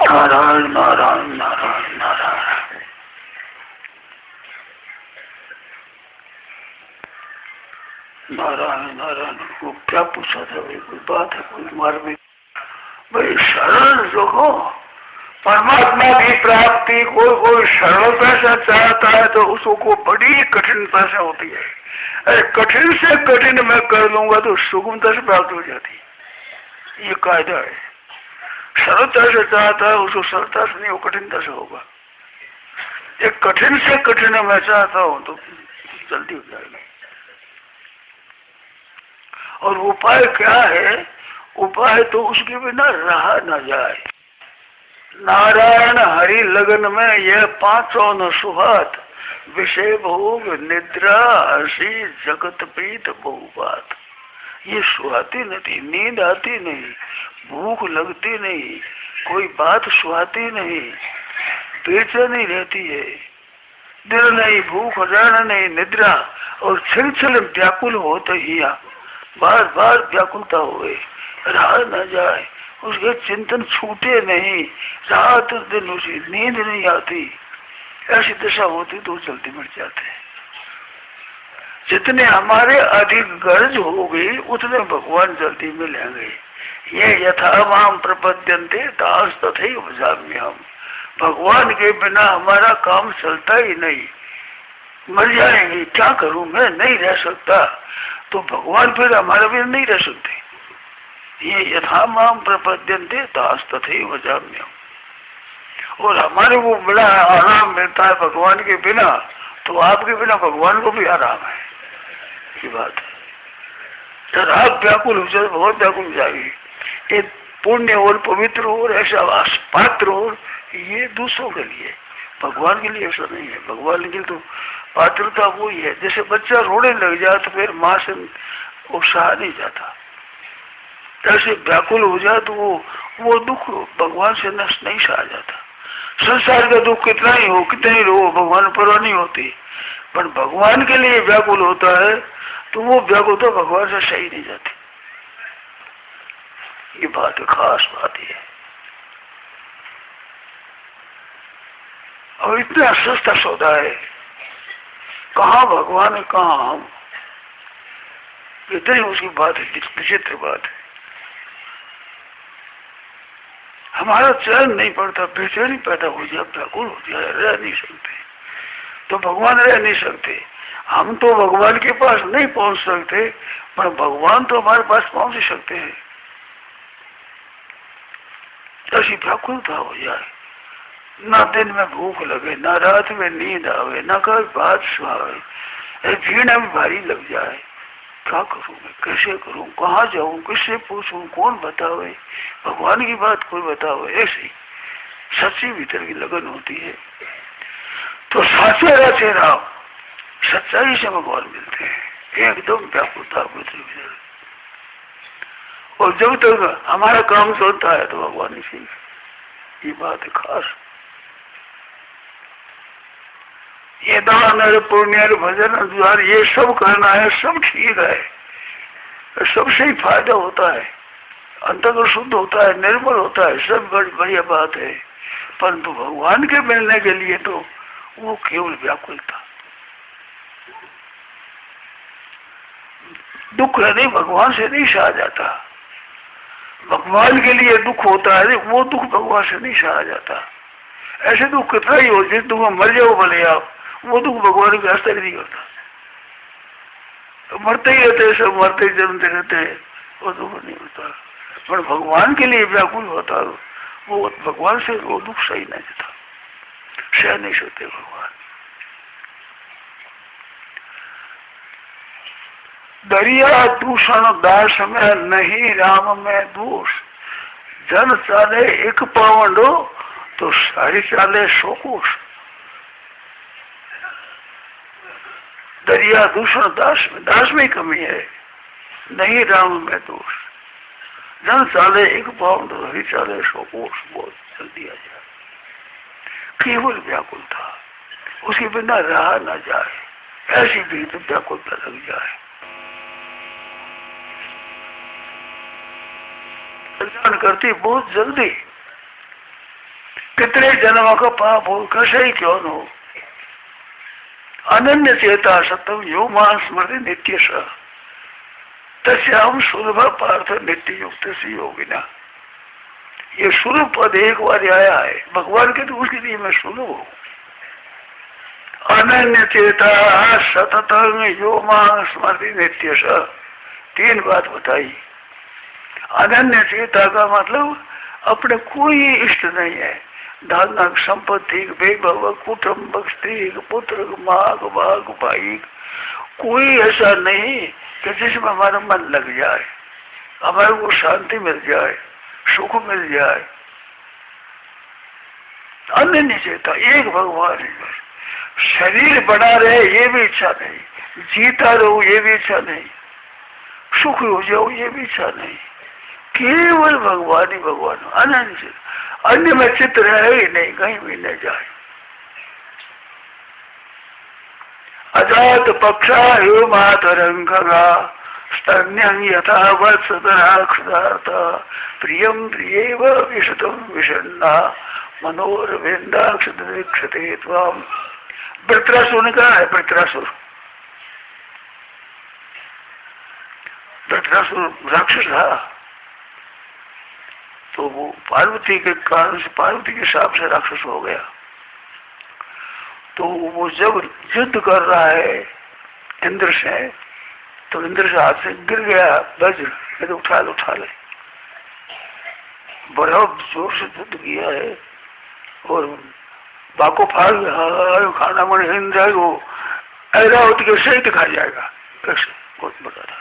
नारायण नारायण नारायण नारायण। नारायण नारायण को क्या पूछा था भाई? कोई बात है? कोई मार में भाई शरण रखो। परमात्मा की प्राप्ति कोई सरलता से चाहता है तो उसको बड़ी कठिनता से होती है। अरे कठिन से कठिन मैं कर लूंगा तो सुगमता से प्राप्त हो जाती है, ये कायदा है। सरलता से चाहता है उसको सरलता से नहीं, वो कठिनता से होगा। एक कठिन से कठिन मैं चाहता हूं तो जल्दी हो जाएगा। और उपाय क्या है? उपाय तो उसके बिना रहा न जाए। नारायण हरि लगन में यह पांचों न सुहात, विषय भोग निद्रा हसी जगत प्रीत बहुबात। ये सुहाती नहीं, नींद आती नहीं, भूख लगती नहीं, कोई बात सुहाती नहीं, बेचैनी रहती है, दिल नहीं, भूख जाना नहीं, निद्रा और छिल छिल व्याकुल होते ही बार बार व्याकुलता हुए रहा न जाए, उसके चिंतन छूटे नहीं, रात दिन उसी नींद नहीं आती, ऐसी दशा होती तो जल्दी मिट जाते हैं। जितने हमारे अधिक गर्ज होगी उतने भगवान जल्दी मिलेंगे। ये यथा माम प्रपद्यन्ते दास तथैव भजाम्यहम्। भगवान के बिना हमारा काम चलता ही नहीं, मर जाएंगे। क्या करूं मैं, नहीं रह सकता, तो भगवान फिर हमारे बिना नहीं रह सकते। ये यथा माम प्रपद्यन्ते दास तथैव भजाम्यहम्। और हमारे को बड़ा आराम मिलता है भगवान के बिना, तो आपके बिना भगवान को भी आराम है, ये बात है। जब आप व्याकुल हो जाए बहुत व्याकुल हो जाएगी। ये पुण्य और पवित्र और ऐसा पात्र हो, ये दूसरों के लिए, भगवान के लिए ऐसा नहीं है। भगवान के लिए तो पात्रता वही है। जैसे बच्चा रोने लग जाए तो फिर माँ से वो सहा नहीं जाता, ऐसे व्याकुल हो जाए तो वो दुख भगवान से नष्ट नहीं सहा जाता। संसार का दुख कितना ही हो, कितने ही हो, भगवान परवाह नहीं होती, पर भगवान के लिए व्याकुल होता है तो वो व्याकुलता भगवान से सही नहीं जाती। ये बात है, खास बात है। और इतना सस्ता सौदा है, कहाँ भगवान है कहाँ हम, इतनी उसकी बात है, विचित्र बात है। हमारा चैन नहीं पड़ता, बेचैनी पैदा हो जाए, व्याकुल हो जाए, रह नहीं सकते, तो भगवान रह नहीं सकते। हम तो भगवान के पास नहीं पहुंच सकते, पर भगवान तो हमारे पास पहुंच ही सकते हैं। ऐसी व्याकुलता हो जाए, ना दिन में भूख लगे, ना रात में नींद आवे, ना कोई बात सुहावे, भीड़ में भारी लग जाए, क्या करूं मैं, कैसे करूं, कहाँ जाऊं, किससे पूछूं, कौन बतावे, भगवान की बात कोई बतावे। ऐसी सच्ची भीतर की लगन होती है तो साचे राचे राम, सच्चाई से भगवान मिलते हैं, एकदम व्याकुलता भीतर। और जब तक हमारा काम चलता है तो भगवान ही सही, ये बात है खास। ये दान पुण्य भजन द्वार ये सब करना है, सब ठीक है, सबसे ही फायदा होता है, अंतर्गत शुद्ध होता है, निर्मल होता है, सब बढ़िया बात है। परंतु भगवान के मिलने के लिए तो वो केवल व्याकुलता, दुख नहीं, भगवान से नहीं सहा जाता। भगवान के लिए दुख होता है, वो दुख भगवान से नहीं सहा जाता। ऐसे दुख कितना ही हो, जिस दुख में मर जाओ भले आप, वो दुख भगवान की हस्ता नहीं करता। तो मरते ही रहते, सब मरते ही जन्मते रहते हैं, वो दुख नहीं होता। पर भगवान के लिए व्याकुल होता, वो भगवान से वो दुख सही नहीं देता, सह नहीं सकते भगवान। दरिया दूषण दास में नहीं राम में दोष, जन चाले एक पावंडो तो सारी चाले 100 कोष। दरिया दूषण दास में कमी है, नहीं राम में दोष, जन चाले एक पावंडो हरि चाले 100 कोष। बहुत जल्दी आ जाए, केवल व्याकुलता, उसके बिना रहा न जाए, ऐसी भी तो व्याकुलता लग जाए। कल्याण करती बहुत जल्दी, कितने जन्मों का पाप हो, कैसे ही क्यों न हो, अनन्य चेता सतम यो मां स्मृति नित्य स तस्याम सुलभ पार्थ नित्य युक्त सी योगिना। ये सुलभ पद एक बार आया है भगवान के, तो उसके लिए मैं सुलभ हूं। अनन्य चेता सततम यो मां स्मृति नित्य स, तीन बात बताई। अनन्य चेता का मतलब अपने कोई इष्ट नहीं है, धन संपत्ति वैभव कुटुंब स्त्री पुत्र माग भाग भाई, कोई ऐसा नहीं कि जिसमें हमारा मन लग जाए, हमारे को शांति मिल जाए, सुख मिल जाए। अन्य नहीं चेता, एक भगवान है। शरीर बना रहे ये भी इच्छा नहीं, जीता रहो ये भी इच्छा नहीं, सुख हो जाओ ये भी इच्छा नहीं, केवल भगवान ही भगवान। अनन्य, अन्य में चित्त रहे ही नहीं, कहीं भी न जाए। अजात पक्षा यो मातरंगा स्तन्यं यथा वत्सतराक्षदार्थ प्रियं प्रियेव विशतम विषन्ना मनोरविंदाक्ष दीक्षते त्वाम। वृत्रासुर ने कहा है, वृत्रासुर राक्षस था, तो वो पार्वती के कारण से, पार्वती के शाप से राक्षस हो गया। तो वो जब युद्ध कर रहा है इंद्र से, तो इंद्र से हाथ से गिर गया वज्र, तो उठा ले। बड़ा जोर से युद्ध किया है और बाको फाड़ खाना मन हिंद जाएगा, ऐरावती के सहित खा जाएगा, कैसे बहुत बड़ा था।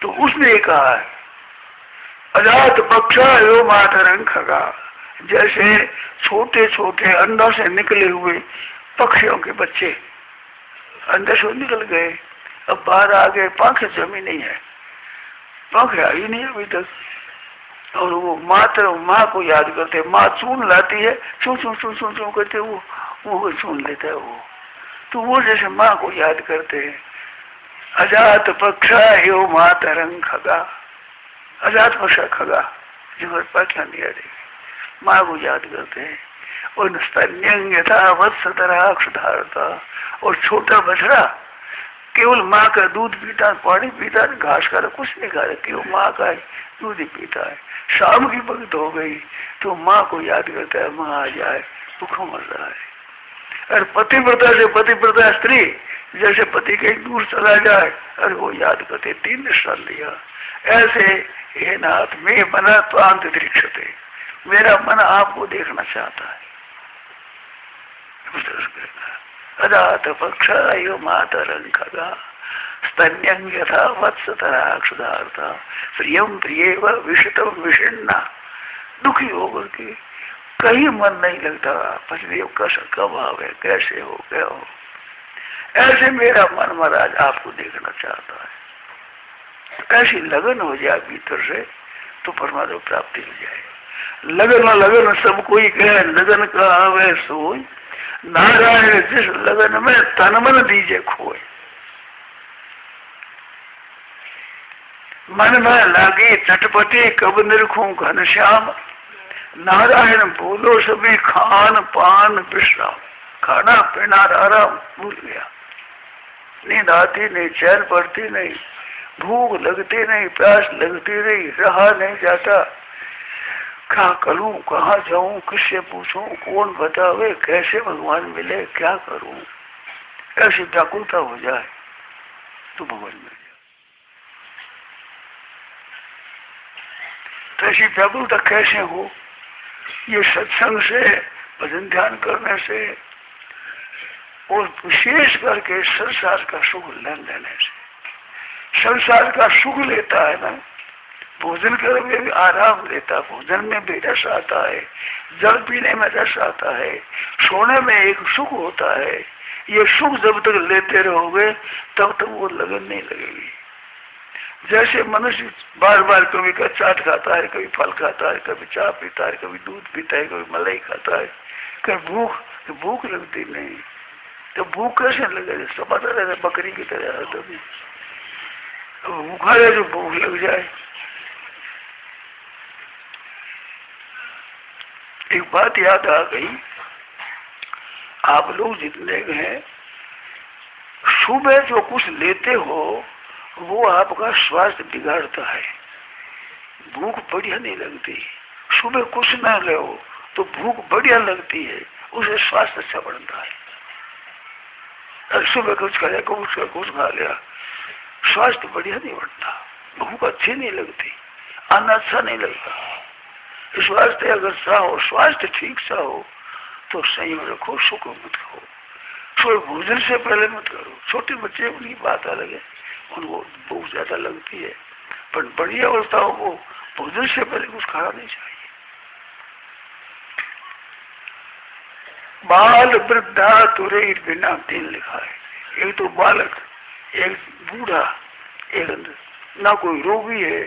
तो उसने कहा है अजात पक्षा यो मातरंग खगा, जैसे छोटे छोटे अंडों से निकले हुए पक्षियों के बच्चे अंदर से निकल गए, अब बाहर आ गए, पंख जमी नहीं है, पंख आई नहीं अभी तक। और वो मात्र माँ को याद करते, माँ चून लाती है, चू चू चू चू चू करते, वो चून लेता है वो, तो वो जैसे माँ को याद करते हैं। अजात पक्षा यो मातरंग खगा, अजात पक्षा खगा जो पक्षा नहीं आ रही, माँ को याद करते हैं। और स्तन्यं यथा वत्सतराक्षधारता, और छोटा बछड़ा केवल माँ का दूध पीता, पानी पीता, घास खा रहा, कुछ नहीं खा रहा, केवल माँ का दूध ही पीता है। शाम की वक्त हो गई तो माँ को याद करता है, माँ आ जाए, भूखा मर रहा है। और पतिव्रता से पतिव्रता स्त्री जैसे पति कहीं दूर चला जाए, अरे वो याद करते, 3 दृष्टांत दिया। ऐसे हे नाथ मैं मना त्वांत दृक्षते, मेरा मन आपको देखना चाहता है। अजात पक्षा यो मातरंग खगा स्तन्यं यथा वत्सतराक्षदार्थ प्रियं प्रियेव विषतम विषण्णा, दुखी होकर के कहीं मन नहीं लगता, पत्नी कब आवे, कैसे हो, क्या हो। ऐसे मेरा मन महाराज आपको देखना चाहता है। ऐसी लगन हो जाए भीतर से तो परमात्मा प्राप्ति हो जाए। लगन सब कोई कहे, लगन का आवे सोई, नारायण जिस लगन में तन मन दीजे खोए। मन में लागी चटपटी कब निरखूं घनश्याम, नारायण बोलो सभी खान पान विश्राम। खाना पीना आराम भूल गया, नींद आती नहीं, चैन पड़ती नहीं, भूख लगती नहीं, प्यास लगती नहीं, रहा नहीं जाता। क्या करूं, कहाँ जाऊं, किससे पूछूं, कौन बतावे, कैसे भगवान मिले, क्या करूं। ऐसी व्याकुलता हो जाए तो भगवान मिल जाए। तो ऐसी व्याकुलता कैसे हो? ये सत्संग से, भजन ध्यान करने से, और विशेष करके संसार का सुख लेने से। संसार का सुख लेता है ना, भोजन करने में भी आराम लेता है, भोजन में भी रस आता है, जल पीने में रस आता है, सोने में एक सुख होता है। ये सुख जब तक लेते रहोगे तब तक वो लगन नहीं लगेगी। जैसे मनुष्य बार बार कभी का चाट खाता है, कभी फल खाता है, कभी चाय पीता है, कभी दूध पीता है, कभी मलाई खाता है, कभी भूख लगती नहीं, तो भूख कैसे लगे? समाता रहता बकरी की तरह, तभी भूखा रहे तो भूख लग जाए। एक बात याद आ गई, आप लोग जितने हैं सुबह जो कुछ लेते हो वो आपका स्वास्थ्य बिगाड़ता है। भूख बढ़िया नहीं लगती, सुबह कुछ ना ले तो भूख बढ़िया लगती है, उसे स्वास्थ्य अच्छा बढ़ता है। सुबह कुछ खाया, कुछ खा लिया, स्वास्थ्य बढ़िया नहीं बढ़ता, भूख अच्छी नहीं लगती, अन्न अच्छा नहीं लगता। स्वास्थ्य अगर चाहो, स्वास्थ्य ठीक सा हो तो संयम रखो, सुख मत खाओ, थोड़े भोजन से पहले मत करो। छोटे बच्चे उनकी बात अलग है, उनको भूख ज्यादा लगती है, पर बड़ी अवस्थाओं को भोजन से पहले कुछ खाना नहीं चाहिए। बाल वृद्धा तुरे बिना दिन लिखा है। एक तो बालक, एक बूढ़ा, एक ना कोई रोगी है,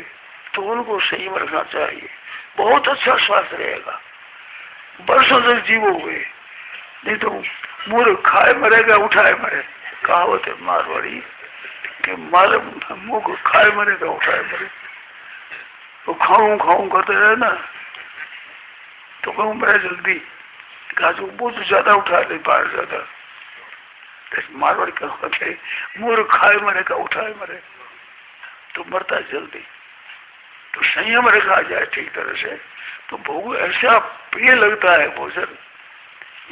तो उनको संयम रखना चाहिए, बहुत अच्छा स्वास्थ्य रहेगा, वर्षों तक जीवोगे। नहीं तो मूर्ख खाए मरेगा, उठाए मरे, कहावत है मारवाड़ी कि मुख खाए मरेगा, उठाए मरे। तो खाऊं खाऊं करते रहे ना तो कहूँ मरे जल्दी, काजू बहुत ज्यादा उठा ले, बाहर ज्यादा। मारवाड़ी कहावत है मूर्ख खाए मरेगा, उठाए मरे, तो मरता है जल्दी। तो संयम रखा जाए ठीक तरह से तो भोग ऐसा प्रिय लगता है, भोजन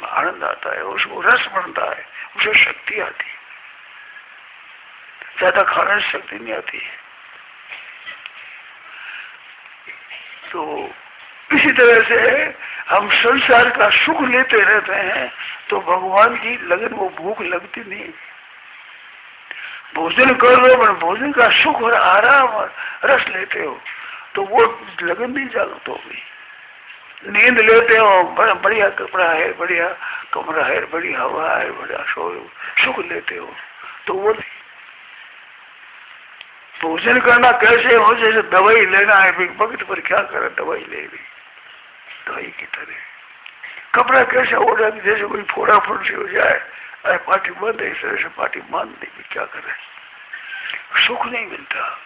आनंद आता है, उसको रस बनता है, उसे शक्ति आती है। ज्यादा खाने से शक्ति नहीं आती है। तो इसी तरह से हम संसार का सुख लेते रहते हैं तो भगवान की लगन वो भूख लगती नहीं। भोजन कर लो, पर भोजन का सुख और आराम और रस लेते हो तो वो लगन नहीं जागृत होगी। नींद लेते हो, बड़ा बढ़िया कपड़ा है, बढ़िया कमरा है, बड़ी हवा है, बड़ा सुख लेते हो तो वो नहीं। भोजन करना कैसे हो, जैसे दवाई लेना है, वक्त पर क्या करे, दवाई ले ली दवाई की तरह। कपड़ा कैसे हो जाए, जैसे कोई फोड़ा फुंसी हो जाए, अरे पार्टी बंद है, इस तरह से पार्टी मान देगी, क्या करे, सुख नहीं मिलता।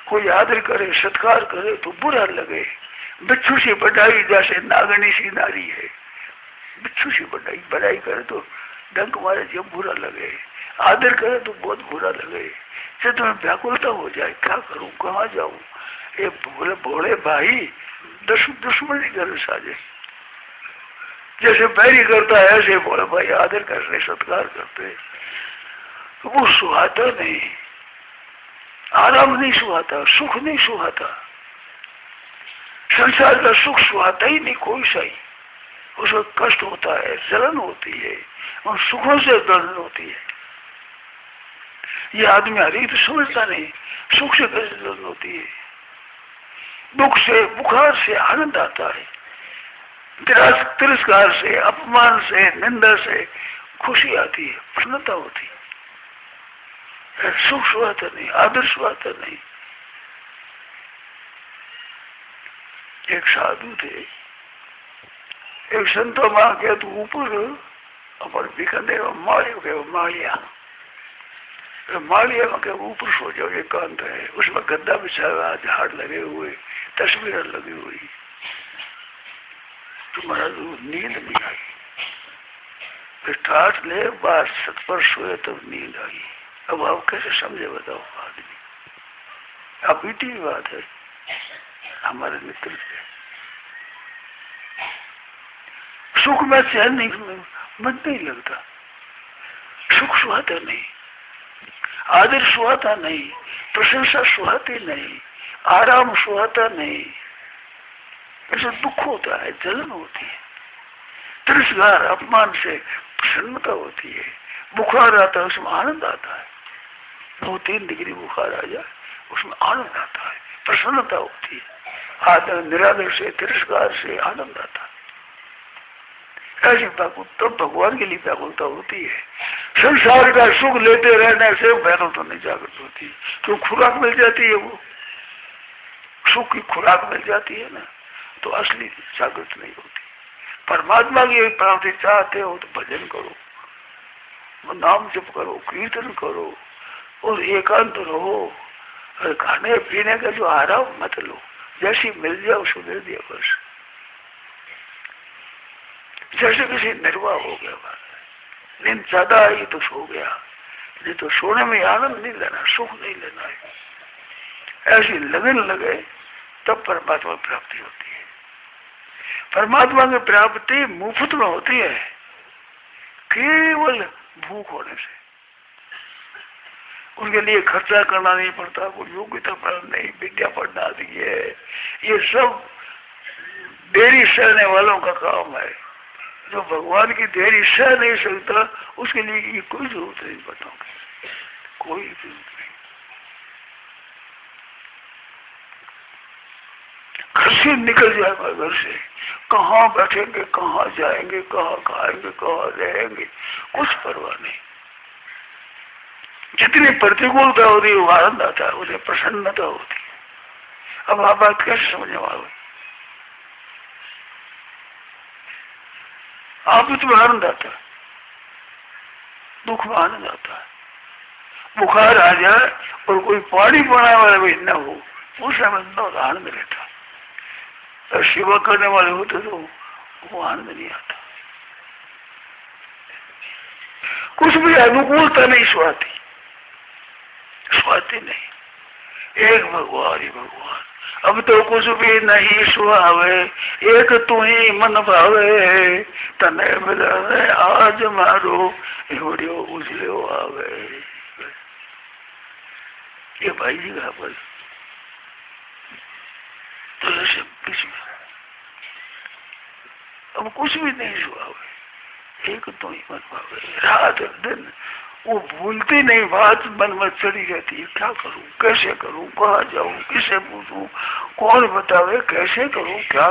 कोई आदर करे, सत्कार करे तो बुरा लगे। बिच्छू से बढ़ाई जैसे नागनी सी नारी है, बिच्छू से बढ़ाई करे तो डंक मारे जब बुरा लगे, आदर करे तो बहुत बुरा लगे। से तुम्हें व्याकुलता हो जाए, क्या करूं, कहाँ जाऊं। ये भोले भोले भाई दुश्मनी कर साजे, जैसे बैरी करता है ऐसे भोले भाई आदर करते, सत्कार करते, तो वो सुहाता नहीं, आराम नहीं सुहाता, सुख नहीं सुहाता। संसार का सुख सुहाता ही नहीं कोई सही, उसमें कष्ट होता है, जलन होती है, और सुखों से जलन होती है। ये आदमी हरी तो समझता नहीं, सुख से कैसे जलन होती है। दुख से, बुखार से आनंद आता है, तिरस्कार से, अपमान से, निंदा से खुशी आती है, प्रसन्नता होती है। सुख सुहाता नहीं, आदर सुहाता नहीं। एक साधु थे, एक संतो माँ के तो ऊपर अपन बीकानेर मालिया में के ऊपर सो जाओ, एकांत है, उसमें गद्दा बिछा हुआ, झाड़ लगे हुए, तस्वीरें लगी हुई। तुम्हारा नींद नहीं आई, फिर ठाठ ले बात सत पर सोए तब नींद आई। अब आप कैसे समझे बताओ आदमी। अब बीती हुई बात है हमारे मित्र से। सुख में चैन नहीं, मन नहीं लगता, सुख सुहाता नहीं, आदर सुहाता नहीं, प्रशंसा सुहाती नहीं, आराम सुहाता नहीं। ऐसे दुख होता है, जलन होती है, तिरस्कार अपमान से प्रसन्नता होती है, बुखार आता है उसमें आनंद आता है, 2-3 डिग्री बुखार आ जाए उसमें आनंद आता है, प्रसन्नता होती है, आदर निरादर से, तिरस्कार से आनंद आता है। ऐसी व्याकुलता भगवान के लिए व्याकुलता होती है। संसार का सुख लेते रहने से व्याकुलता नहीं जागृत होती, क्यों खुराक मिल जाती है, वो सुख की खुराक मिल जाती है ना, तो असली जागृत नहीं होती। परमात्मा की प्राप्ति चाहते हो तो भजन करो, नाम जप करो, कीर्तन करो और एकांत रहो। और खाने पीने का जो आराम मत लो, जैसी मिल जाए उसको दे दिया बस। जैसे किसी निर्वाह हो गया, नींद ज्यादा आई तो सो गया, नहीं तो सोने में आनंद नहीं लेना, सुख नहीं लेना है। ऐसी लगन लगे तब परमात्मा प्राप्ति होती है। परमात्मा की प्राप्ति मुफ्त में होती है, केवल भूख होने से। उनके लिए खर्चा करना नहीं पड़ता, कोई योग्यता पढ़ना नहीं, विद्या पढ़ना आदि है, ये सब देरी सहने वालों का काम है। जो भगवान की देरी सह नहीं सकता उसके लिए ये कोई जरूरत नहीं बताऊंगी, कोई जरूरत नहीं। घर से निकल जाएगा, घर से कहाँ बैठेंगे, कहाँ जाएंगे, कहाँ खाएंगे, कहाँ रहेंगे, कुछ परवाह नहीं। जितनी प्रतिकूलता होती है वो आनंद आता है, उतनी प्रसन्नता होती है। अब आप बात कैसे समझने वाले? आप में आनंद आता है, दुख में आनंद आता है। बुखार आ जाए और कोई पानी बनाने वाला भी न हो, उस समय बहुत आनंद रहता है। और सेवा करने वाले होते तो वो आनंद नहीं आता। कुछ भी अनुकूलता नहीं स्वाती, स्वाती नहीं। एक भगवान ही भगवान। अब तो कुछ भी नहीं सुहावे, एक तू ही मन भावे, तने मिले आज मारो एवड़ियो उजलियो आवे। ये भाई जी का बोल तो ऐसे कुछ भी, अब कुछ भी नहीं सुहावे, एक तो ही मन भावे। रात दिन वो भूलती नहीं, बात मन में चढ़ी रहती है। क्या करूं, कैसे करूं, कहाँ जाऊं, किसे पूछूं, कौन बतावे, कैसे करूं, क्या